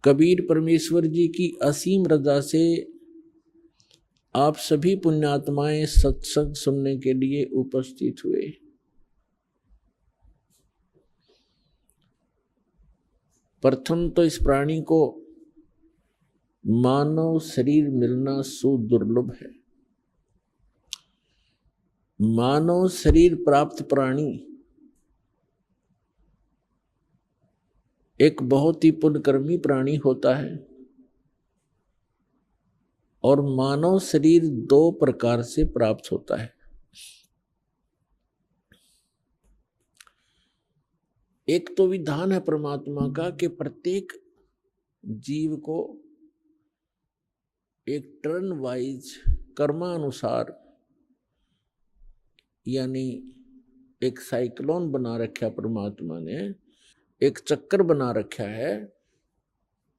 कबीर परमेश्वर जी की असीम रजा से आप सभी पुण्यात्माएं सत्संग सुनने के लिए उपस्थित हुए। प्रथम तो इस प्राणी को मानव शरीर मिलना सुदुर्लभ है। मानव शरीर प्राप्त प्राणी एक बहुत ही पुण्यकर्मी प्राणी होता है और मानव शरीर दो प्रकार से प्राप्त होता है। एक तो विधान है परमात्मा का कि प्रत्येक जीव को एक टर्न वाइज कर्मानुसार, यानी एक साइक्लोन बना रखा परमात्मा ने, एक चक्कर बना रखा है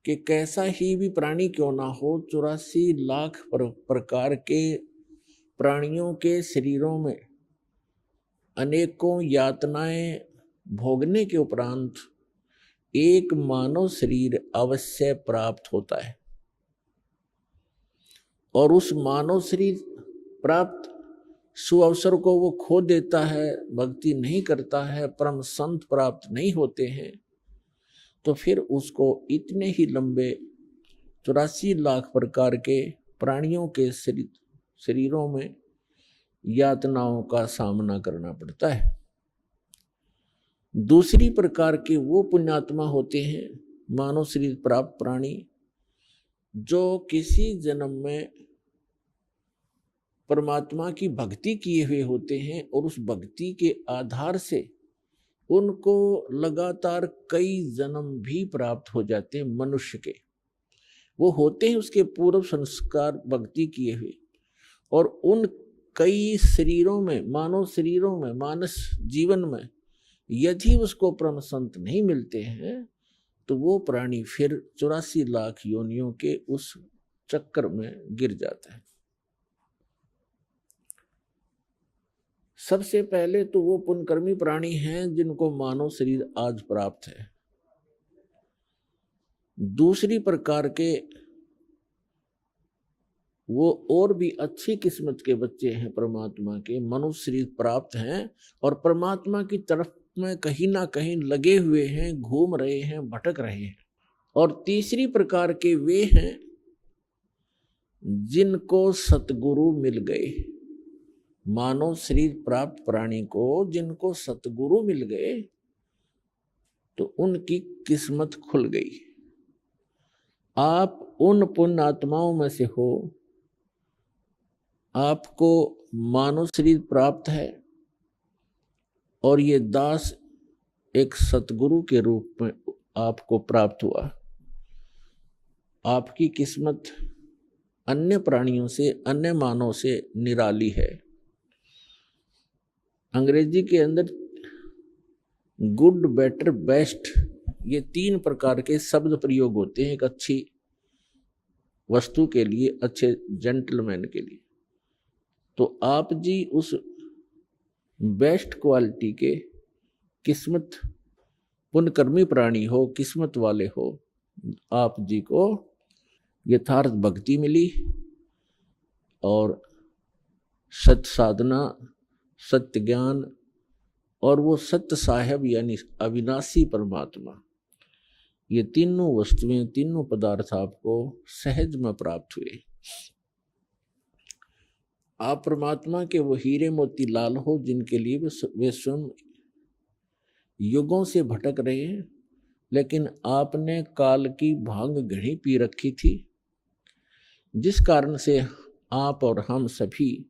कि कैसा ही भी प्राणी क्यों ना हो, 84 लाख प्रकार के प्राणियों के शरीरों में अनेकों यातनाएं भोगने के उपरांत एक मानव शरीर अवश्य प्राप्त होता है। और उस मानव शरीर प्राप्त सुअवसर को वो खो देता है, भक्ति नहीं करता है, परम संत प्राप्त नहीं होते हैं, तो फिर उसको इतने ही लंबे 84 लाख प्रकार के प्राणियों के शरीरों में यातनाओं का सामना करना पड़ता है। दूसरी प्रकार के वो पुण्यात्मा होते हैं, मानव शरीर प्राप्त प्राणी, जो किसी जन्म में परमात्मा की भक्ति किए हुए होते हैं और उस भक्ति के आधार से उनको लगातार कई जन्म भी प्राप्त हो जाते हैं। मनुष्य के वो होते हैं उसके पूर्व संस्कार भक्ति किए हुए, और उन कई शरीरों में, मानव शरीरों में, मानस जीवन में यदि उसको परम संत नहीं मिलते हैं तो वो प्राणी फिर 84 लाख योनियों के उस चक्कर में गिर जाता है। सबसे पहले तो वो पुण्यकर्मी प्राणी हैं जिनको मानव शरीर आज प्राप्त है। दूसरी प्रकार के वो और भी अच्छी किस्मत के बच्चे हैं, परमात्मा के मनुष्य शरीर प्राप्त हैं और परमात्मा की तरफ में कहीं ना कहीं लगे हुए हैं, घूम रहे हैं, भटक रहे हैं। और तीसरी प्रकार के वे हैं जिनको सतगुरु मिल गए। मानव शरीर प्राप्त प्राणी को जिनको सतगुरु मिल गए तो उनकी किस्मत खुल गई। आप उन पुण्य आत्माओं में से हो, आपको मानव शरीर प्राप्त है और ये दास एक सतगुरु के रूप में आपको प्राप्त हुआ। आपकी किस्मत अन्य प्राणियों से, अन्य मानव से निराली है। अंग्रेजी के अंदर गुड, बेटर, बेस्ट, ये 3 प्रकार के शब्द प्रयोग होते हैं एक अच्छी वस्तु के लिए, अच्छे जेंटलमैन के लिए। तो आप जी उस बेस्ट क्वालिटी के किस्मत पुण्यकर्मी प्राणी हो, किस्मत वाले हो। आप जी को यथार्थ भक्ति मिली और सत्य साधना, सत्य ज्ञान और वो सत्य साहेब यानी अविनाशी परमात्मा, ये तीनों वस्तुएं, तीनों पदार्थ आपको सहज में प्राप्त हुए। आप परमात्मा के वो हीरे मोती लाल हो जिनके लिए वे स्वयं युगों से भटक रहे हैं, लेकिन आपने काल की भांग घड़ी पी रखी थी, जिस कारण से आप और हम सभी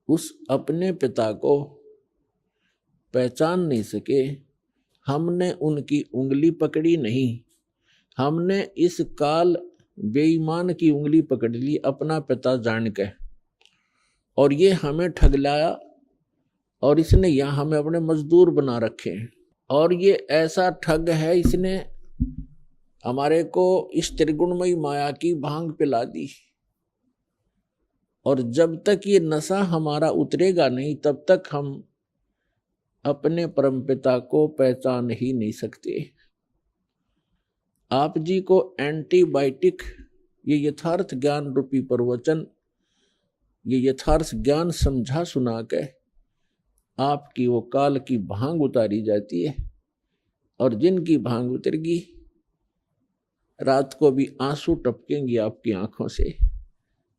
उस अपने पिता को पहचान नहीं सके। हमने उनकी उंगली पकड़ी नहीं, हमने इस काल बेईमान की उंगली पकड़ ली अपना पिता जान के, और ये हमें ठगलाया और इसने यहाँ हमें अपने मजदूर बना रखे हैं। और ये ऐसा ठग है, इसने हमारे को इस त्रिगुणमयी माया की भांग पिला दी, और जब तक ये नशा हमारा उतरेगा नहीं तब तक हम अपने परमपिता को पहचान ही नहीं सकते। आप जी को एंटीबायोटिक, ये यथार्थ ज्ञान रूपी प्रवचन, ये यथार्थ ज्ञान समझा सुना के आपकी वो काल की भांग उतारी जाती है। और जिनकी भांग उतरेगी, रात को भी आंसू टपकेंगे आपकी आंखों से।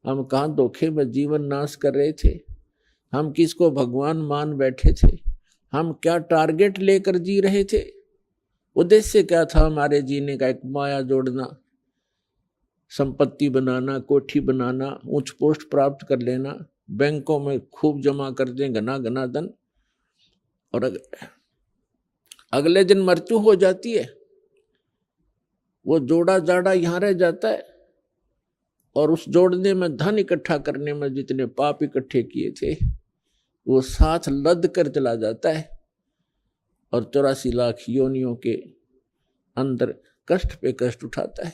हम कहाँ धोखे में जीवन नाश कर रहे थे, हम किसको भगवान मान बैठे थे, हम क्या टारगेट लेकर जी रहे थे, उद्देश्य क्या था हमारे जीने का? एक माया जोड़ना, संपत्ति बनाना, कोठी बनाना, उच्च पोस्ट प्राप्त कर लेना, बैंकों में खूब जमा कर दें घना घना धन, और अगले दिन मृत्यु हो जाती है। वो जोड़ा जाड़ा यहाँ रह जाता है, और उस जोड़ने में, धन इकट्ठा करने में जितने पाप इकट्ठे किए थे वो साथ लद कर चला जाता है, और 84 लाख योनियों के अंदर कष्ट पे कष्ट उठाता है।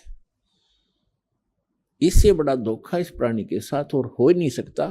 इससे बड़ा धोखा इस प्राणी के साथ और हो ही नहीं सकता।